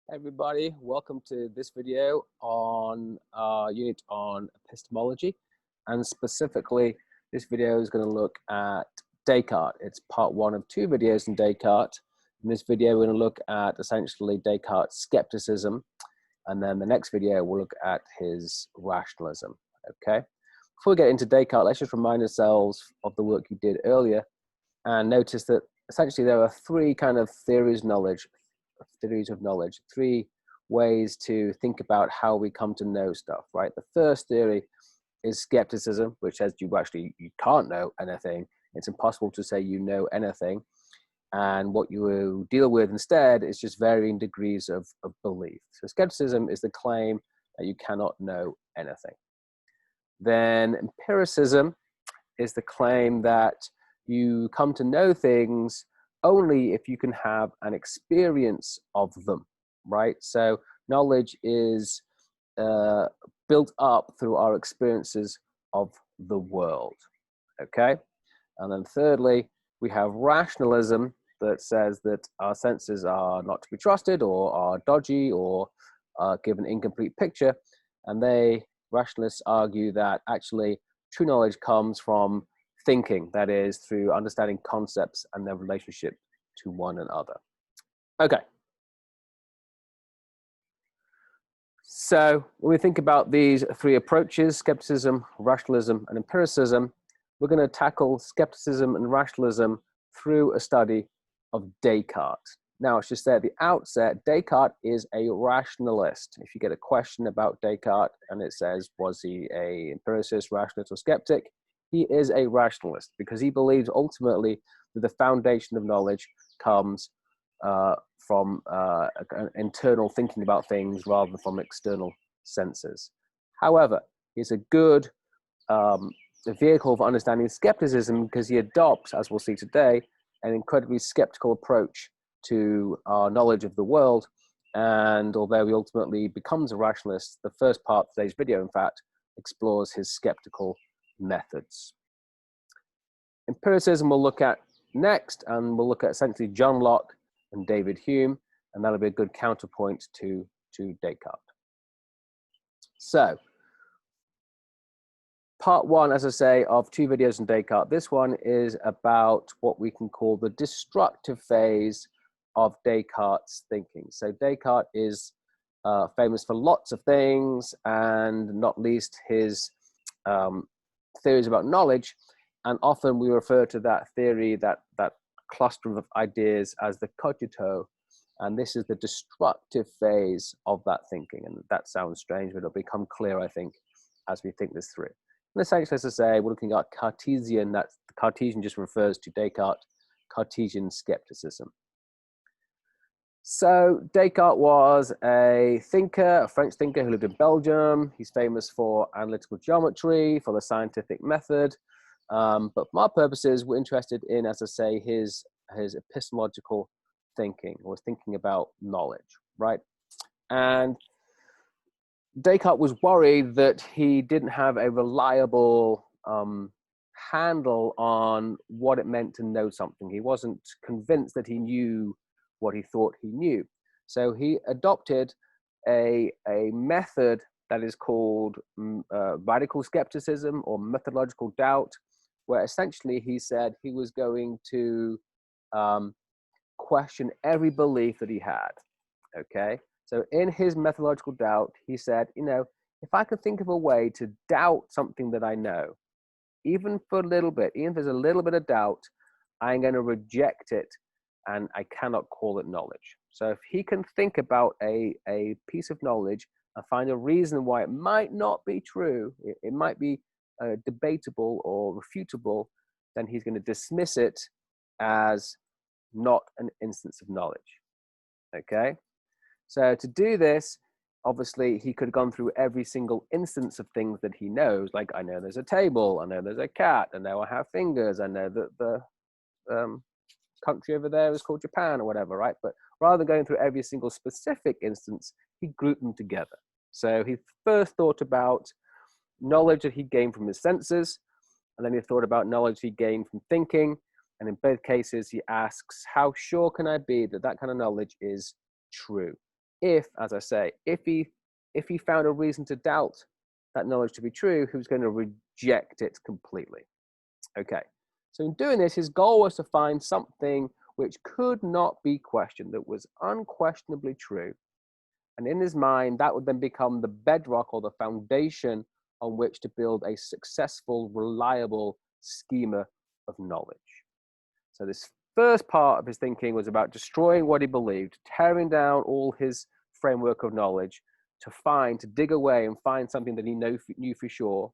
Everybody, welcome to this video on our unit on epistemology, and specifically this video is going to look at Descartes. It's part one of two videos on Descartes. In this video we're going to look at essentially Descartes' skepticism, and then the next video we'll look at his rationalism. Okay, before we get into Descartes, let's just remind ourselves of the work you did earlier and notice that essentially there are three kind of theories of knowledge, three ways to think about how we come to know stuff, right? The first theory is skepticism, which says you can't know anything. It's impossible to say you know anything. And what you deal with instead is just varying degrees of belief. So skepticism is the claim that you cannot know anything. Then empiricism is the claim that you come to know things only if you can have an experience of them, right? So knowledge is built up through our experiences of the world, okay? And then thirdly, we have rationalism that says that our senses are not to be trusted or are dodgy or give an incomplete picture. And rationalists argue that actually true knowledge comes from thinking, that is, through understanding concepts and their relationship to one another. Okay. So when we think about these three approaches, skepticism, rationalism, and empiricism, we're going to tackle skepticism and rationalism through a study of Descartes. Now, I should say at the outset, Descartes is a rationalist. If you get a question about Descartes and it says, was he an empiricist, rationalist, or skeptic? He is a rationalist because he believes ultimately that the foundation of knowledge comes from internal thinking about things rather than from external senses. However, he's a good vehicle for understanding skepticism because he adopts, as we'll see today, an incredibly skeptical approach to our knowledge of the world. And although he ultimately becomes a rationalist, the first part of today's video, in fact, explores his skeptical methods. Empiricism we'll look at next, and we'll look at essentially John Locke and David Hume, and that'll be a good counterpoint to Descartes. So, part one, as I say, of two videos on Descartes. This one is about what we can call the destructive phase of Descartes' thinking. So Descartes is famous for lots of things, and not least his theories about knowledge, and often we refer to that theory, that cluster of ideas, as the cogito, and this is the destructive phase of that thinking. And that sounds strange, but it'll become clear, I think, as we think this through. And essentially, as I say, we're looking at Cartesian. That Cartesian just refers to Descartes' Cartesian skepticism. So Descartes was a thinker, a French thinker who lived in Belgium. He's famous for analytical geometry, for the scientific method. But for our purposes, we're interested in, as I say, his epistemological thinking, or thinking about knowledge, right? And Descartes was worried that he didn't have a reliable handle on what it meant to know something. He wasn't convinced that he knew what he thought he knew. So he adopted a method that is called radical skepticism or methodological doubt, where essentially he said he was going to question every belief that he had, okay? So in his methodological doubt, he said, if I could think of a way to doubt something that I know, even for a little bit, even if there's a little bit of doubt, I'm going to reject it, and I cannot call it knowledge. So if he can think about a piece of knowledge and find a reason why it might not be true, it might be debatable or refutable, then he's going to dismiss it as not an instance of knowledge, okay? So to do this, obviously, he could have gone through every single instance of things that he knows, like I know there's a table, I know there's a cat, I know I have fingers, I know that the country over there is called Japan or whatever, right? But rather than going through every single specific instance, he grouped them together. So he first thought about knowledge that he gained from his senses, and then he thought about knowledge he gained from thinking. And in both cases, he asks, how sure can I be that that kind of knowledge is true? if, as I say, if he found a reason to doubt that knowledge to be true, he was going to reject it completely. Okay, so in doing this, his goal was to find something which could not be questioned, that was unquestionably true. And in his mind, that would then become the bedrock or the foundation on which to build a successful, reliable schema of knowledge. So this first part of his thinking was about destroying what he believed, tearing down all his framework of knowledge to dig away and find something that he knew for sure.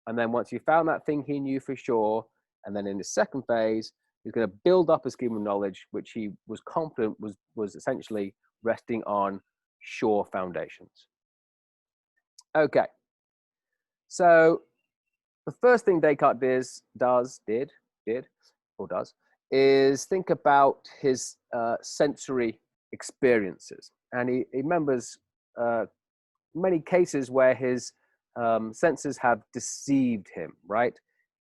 And then once he found that thing he knew for sure, and then in the second phase, he's going to build up a scheme of knowledge, which he was confident was essentially resting on sure foundations. Okay. So the first thing Descartes does is think about his sensory experiences. And he remembers many cases where his senses have deceived him, right?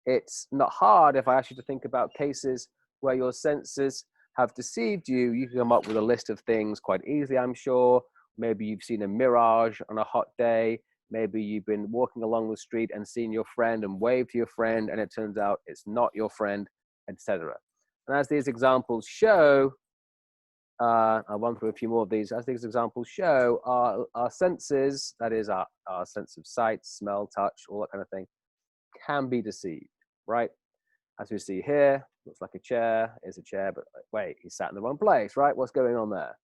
It's not hard if I ask you to think about cases where your senses have deceived you. You can come up with a list of things quite easily, I'm sure. Maybe you've seen a mirage on a hot day. Maybe you've been walking along the street and seen your friend and waved to your friend, and it turns out it's not your friend, etc. And as these examples show, I'll run through a few more of these. As these examples show, our senses, that is our sense of sight, smell, touch, all that kind of thing, can be deceived, right? As we see here, looks like a chair, is a chair, but wait, he sat in the wrong place, right? What's going on there?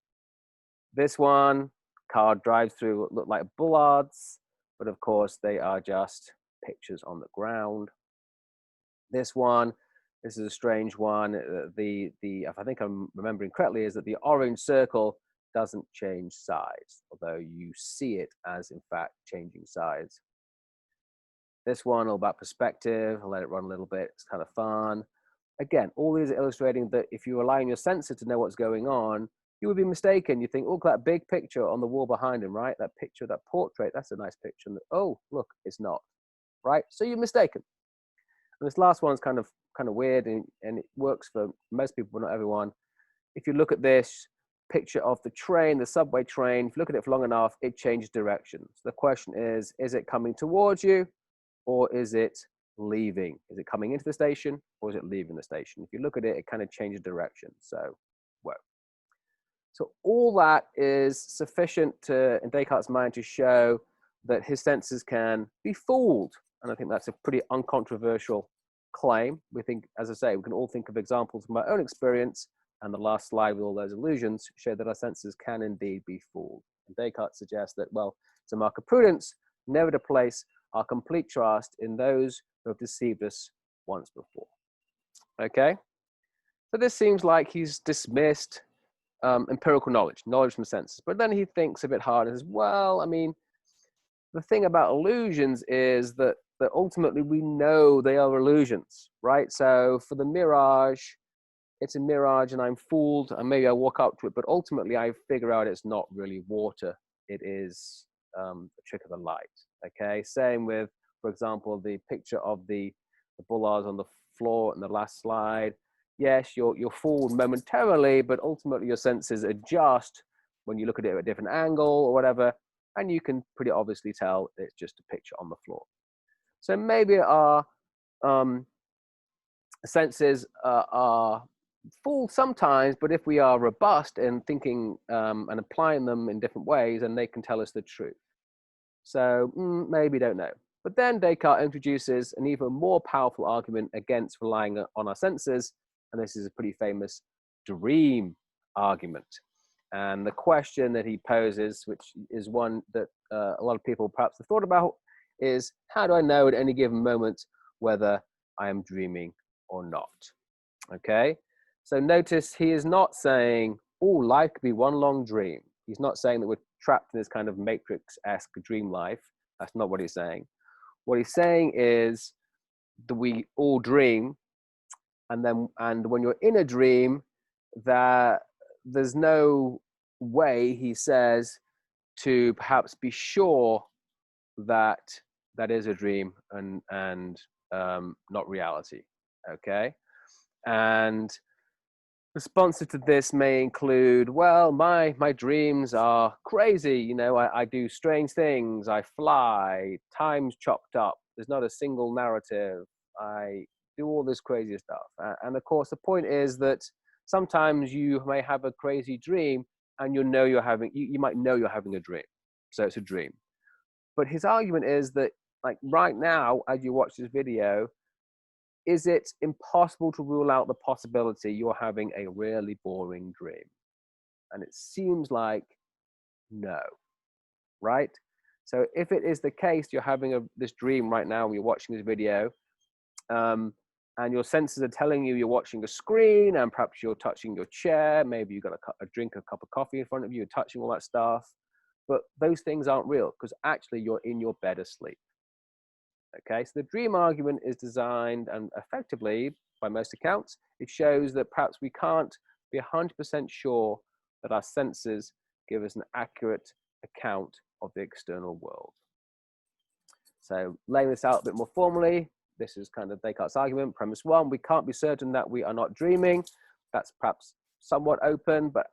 This one, car drives through, look like bollards, but of course they are just pictures on the ground. This is a strange one. If I think I'm remembering correctly, is that the orange circle doesn't change size, although you see it as in fact changing size. This one, all about perspective. I'll let it run a little bit. It's kind of fun. Again, all these are illustrating that if you rely on your sensor to know what's going on, you would be mistaken. You think, oh, that big picture on the wall behind him, right? That picture, that portrait, that's a nice picture. And oh, look, it's not, right? So you're mistaken. And this last one is kind of weird, and it works for most people, but not everyone. If you look at this picture of the train, the subway train, if you look at it for long enough, it changes direction. So the question is it coming towards you, or is it leaving? Is it coming into the station, or is it leaving the station? If you look at it, it kind of changes direction. So, whoa. So all that is sufficient in Descartes' mind to show that his senses can be fooled. And I think that's a pretty uncontroversial claim. We think, as I say, we can all think of examples from our own experience, and the last slide with all those illusions show that our senses can indeed be fooled. And Descartes suggests that, well, it's a mark of prudence never to place our complete trust in those who have deceived us once before. Okay? So this seems like he's dismissed empirical knowledge from senses. But then he thinks a bit hard and says, well, I mean, the thing about illusions is that ultimately we know they are illusions, right? So for the mirage, it's a mirage and I'm fooled, and maybe I walk up to it, but ultimately I figure out it's not really water. It is a trick of the light, okay? Same with, for example, the picture of the bollards on the floor in the last slide. Yes, you're fooled momentarily, but ultimately your senses adjust when you look at it at a different angle or whatever, and you can pretty obviously tell it's just a picture on the floor. So maybe our senses are fooled sometimes, but if we are robust in thinking and applying them in different ways, then they can tell us the truth. So maybe, don't know. But then Descartes introduces an even more powerful argument against relying on our senses, and this is a pretty famous dream argument. And the question that he poses, which is one that a lot of people perhaps have thought about, is how do I know at any given moment whether I am dreaming or not? Okay, so notice he is not saying, oh, life could be one long dream. He's not saying that we're trapped in this kind of Matrix-esque dream life. That's not what he's saying. What he's saying is that we all dream, and when you're in a dream, that there's no way, he says, to perhaps be sure that that is a dream and not reality. Okay, and Responses to this may include, well, my dreams are crazy. You know, I do strange things. I fly. Time's chopped up. There's not a single narrative. I do all this crazy stuff. And of course, the point is that sometimes you may have a crazy dream, and you might know you're having a dream. So it's a dream. But his argument is that, like right now, as you watch this video, is it impossible to rule out the possibility you're having a really boring dream? And it seems like no, right? So if it is the case, you're having this dream right now, you're watching this video, and your senses are telling you you're watching a screen, and perhaps you're touching your chair, maybe you've got a cup of coffee in front of you, you're touching all that stuff, but those things aren't real because actually you're in your bed asleep. Okay, so the dream argument is designed, and effectively, by most accounts, it shows that perhaps we can't be 100% sure that our senses give us an accurate account of the external world. So laying this out a bit more formally, this is kind of Descartes' argument. Premise one, we can't be certain that we are not dreaming. That's perhaps somewhat open, but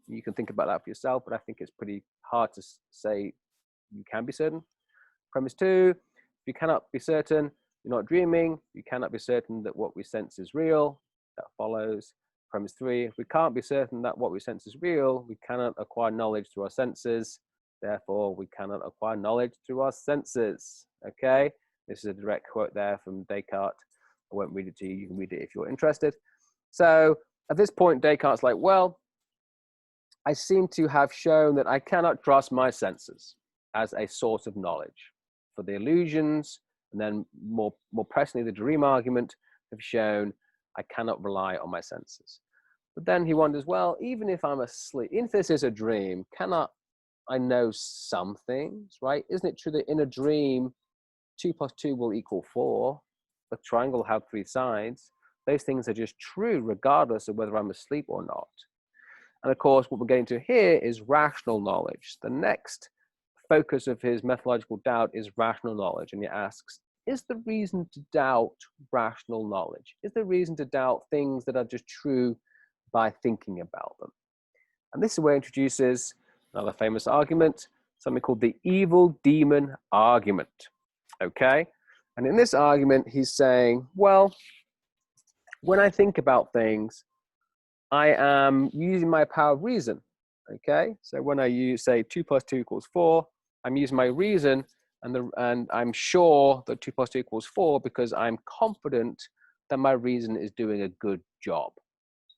you can think about that for yourself, but I think it's pretty hard to say you can be certain. Premise two, you cannot be certain you're not dreaming. You cannot be certain that what we sense is real. That follows. Premise three, if we can't be certain that what we sense is real, we cannot acquire knowledge through our senses. Therefore, we cannot acquire knowledge through our senses. Okay, this is a direct quote there from Descartes. I won't read it to you. You can read it if you're interested. So at this point, Descartes' like, well, I seem to have shown that I cannot trust my senses as a source of knowledge. For the illusions, and then more pressingly, the dream argument have shown I cannot rely on my senses. But then he wonders, well, even if I'm asleep, even if this is a dream, cannot I know some things, right? Isn't it true that in a dream, 2 plus 2 will equal 4? A triangle will have 3 sides. Those things are just true regardless of whether I'm asleep or not. And of course, what we're getting to here is rational knowledge. The next focus of his methodological doubt is rational knowledge. And he asks, is the reason to doubt rational knowledge? Is the reason to doubt things that are just true by thinking about them? And this is where he introduces another famous argument, something called the evil demon argument. Okay? And in this argument, he's saying, well, when I think about things, I am using my power of reason. Okay? So when I say 2 plus 2 equals 4, I'm using my reason, and I'm sure that 2 plus 2 equals 4 because I'm confident that my reason is doing a good job,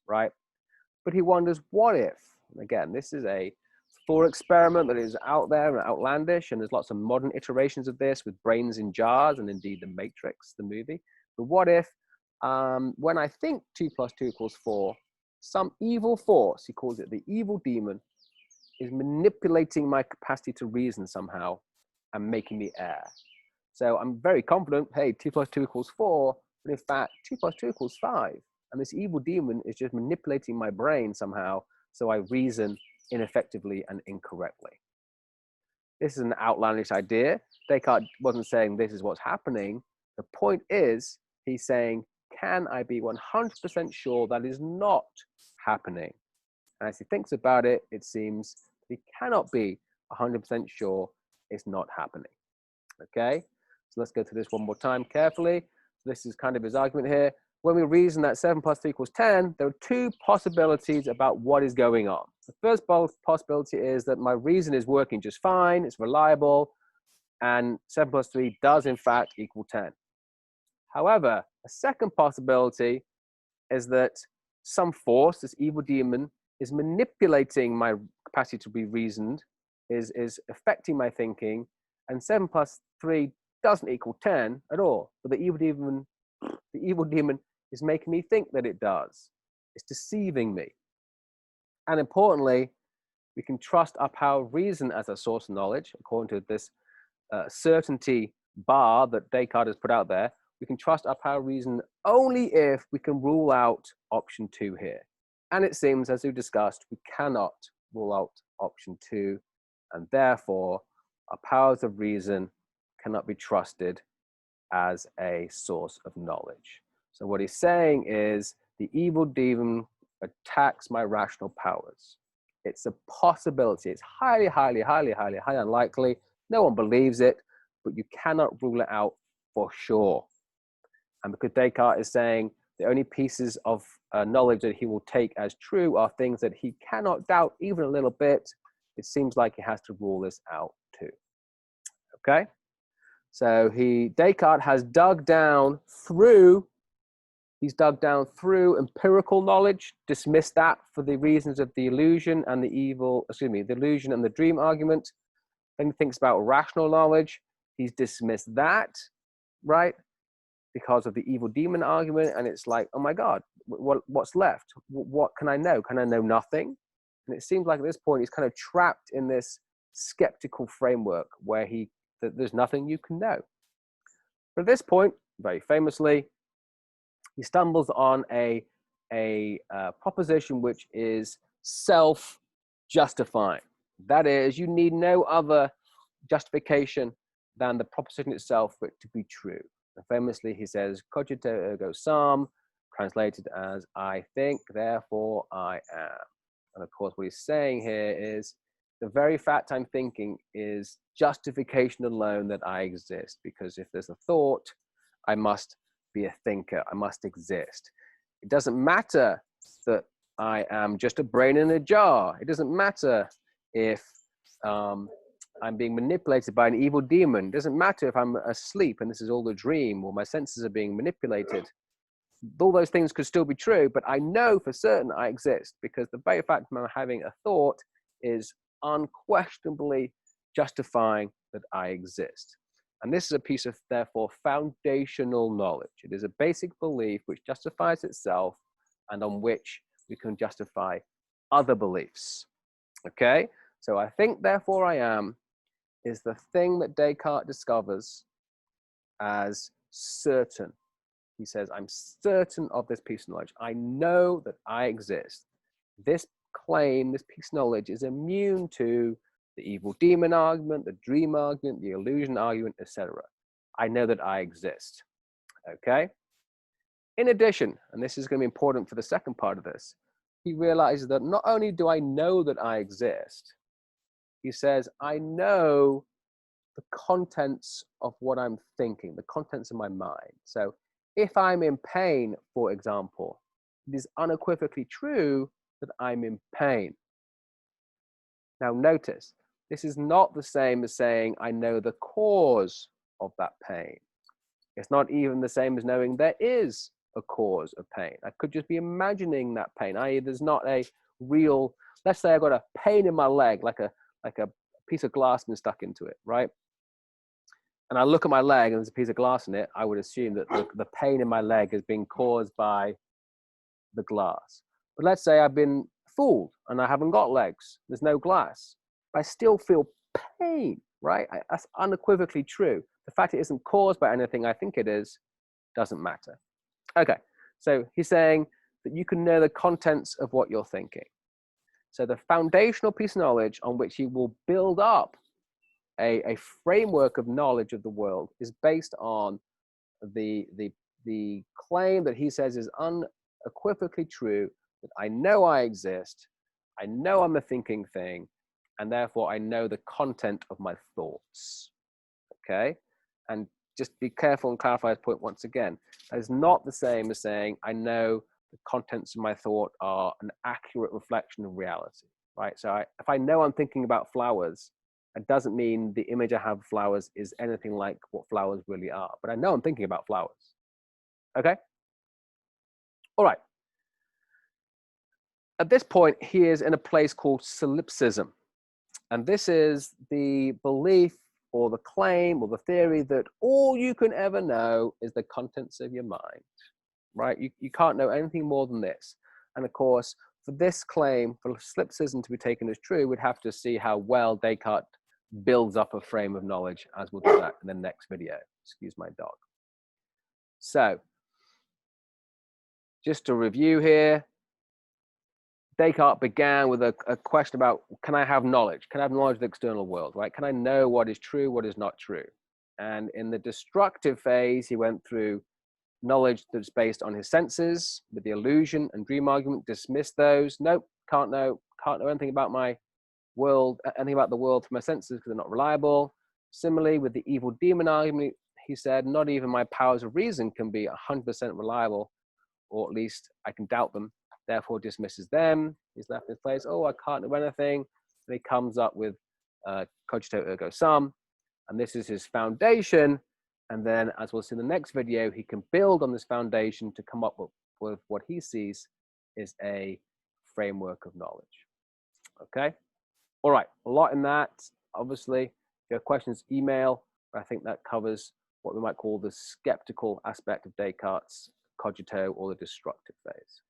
right? But he wonders, what if? And again, this is a thought experiment that is out there and outlandish, and there's lots of modern iterations of this with brains in jars, and indeed The Matrix, the movie. But what if, when I think 2 plus 2 equals 4, some evil force, he calls it the evil demon, is manipulating my capacity to reason somehow and making me err. So I'm very confident, hey, 2 plus 2 equals 4, but in fact, 2 plus 2 equals 5. And this evil demon is just manipulating my brain somehow, so I reason ineffectively and incorrectly. This is an outlandish idea. Descartes wasn't saying this is what's happening. The point is, he's saying, can I be 100% sure that is not happening? And as he thinks about it, it seems he cannot be 100% sure it's not happening. Okay, so let's go through this one more time carefully. So this is kind of his argument here. When we reason that 7 plus 3 equals 10, there are 2 possibilities about what is going on. The first possibility is that my reason is working just fine, it's reliable, and 7 plus 3 does in fact equal 10. However, a second possibility is that some force, this evil demon, is manipulating my capacity to be reasoned, is affecting my thinking, and 7 plus 3 doesn't equal 10 at all. But the evil demon is making me think that it does. It's deceiving me. And importantly, we can trust our power of reason as a source of knowledge, according to this certainty bar that Descartes has put out there. We can trust our power of reason only if we can rule out option 2 here. And it seems, as we discussed, we cannot rule out option 2, and therefore our powers of reason cannot be trusted as a source of knowledge. So what he's saying is the evil demon attacks my rational powers. It's a possibility. It's highly, highly, highly, highly, highly unlikely. No one believes it, but you cannot rule it out for sure. And because Descartes is saying the only pieces of knowledge that he will take as true are things that he cannot doubt even a little bit, it seems like he has to rule this out too. Okay? So Descartes has dug down through empirical knowledge, dismissed that for the reasons of the illusion and the illusion and the dream argument. Then he thinks about rational knowledge. He's dismissed that, right? Because of the evil demon argument. And it's like, oh my God, what's left? What can I know? Can I know nothing? And it seems like at this point, he's kind of trapped in this skeptical framework where there's nothing you can know. But at this point, very famously, he stumbles on a proposition which is self-justifying. That is, you need no other justification than the proposition itself for it to be true. And famously, he says, cogito ergo sum, translated as I think, therefore I am. And of course, what he's saying here is the very fact I'm thinking is justification alone that I exist, because if there's a thought, I must be a thinker, I must exist. It doesn't matter that I am just a brain in a jar. It doesn't matter if I'm being manipulated by an evil demon. It doesn't matter if I'm asleep and this is all a dream, or my senses are being manipulated. All those things could still be true, but I know for certain I exist, because the very fact of having a thought is unquestionably justifying that I exist. And this is a piece of, therefore, foundational knowledge. It is a basic belief which justifies itself and on which we can justify other beliefs. Okay? So I think, therefore I am, is the thing that Descartes discovers as certain. He says, I'm certain of this piece of knowledge. I know that I exist. This claim, this piece of knowledge is immune to the evil demon argument, the dream argument, the illusion argument, etc. I know that I exist. Okay? In addition, and this is going to be important for the second part of this, he realizes that not only do I know that I exist, he says, I know the contents of what I'm thinking, the contents of my mind. So if I'm in pain, for example, it is unequivocally true that I'm in pain. Now notice, this is not the same as saying I know the cause of that pain. It's not even the same as knowing there is a cause of pain. I could just be imagining that pain, i.e. there's not a real, let's say I've got a pain in my leg, like a piece of glass been stuck into it, right? And I look at my leg and there's a piece of glass in it, I would assume that the pain in my leg is being caused by the glass. But let's say I've been fooled and I haven't got legs, there's no glass. I still feel pain, right? That's unequivocally true. The fact it isn't caused by anything I think it is doesn't matter. Okay, so he's saying that you can know the contents of what you're thinking. So the foundational piece of knowledge on which you will build up a framework of knowledge of the world is based on the claim that he says is unequivocally true, that I know I exist, I know I'm a thinking thing, and therefore I know the content of my thoughts. Okay? And just be careful and clarify this point once again. That is not the same as saying I know the contents of my thought are an accurate reflection of reality, right? So if I know I'm thinking about flowers, it doesn't mean the image I have of flowers is anything like what flowers really are, but I know I'm thinking about flowers. Okay? All right. At this point, he is in a place called solipsism. And this is the belief or the claim or the theory that all you can ever know is the contents of your mind, right? You can't know anything more than this. And of course, for this claim, for solipsism to be taken as true, we'd have to see how well Descartes builds up a frame of knowledge, as we'll do that in the next video. Excuse my dog. So, just to review here, Descartes began with a question about, can I have knowledge? Can I have knowledge of the external world, right? Can I know what is true, what is not true? And in the destructive phase, he went through knowledge that's based on his senses, with the illusion and dream argument, dismiss those. Nope, can't know anything about my world, anything about the world through my senses because they're not reliable. Similarly, with the evil demon argument, he said, not even my powers of reason can be 100% reliable, or at least I can doubt them, therefore dismisses them. He's left in his place. Oh, I can't do anything. And he comes up with cogito ergo sum, and this is his foundation. And then, as we'll see in the next video, he can build on this foundation to come up with what he sees is a framework of knowledge. Okay? All right, a lot in that. Obviously, if you have questions, email. But I think that covers what we might call the skeptical aspect of Descartes' cogito, or the destructive phase.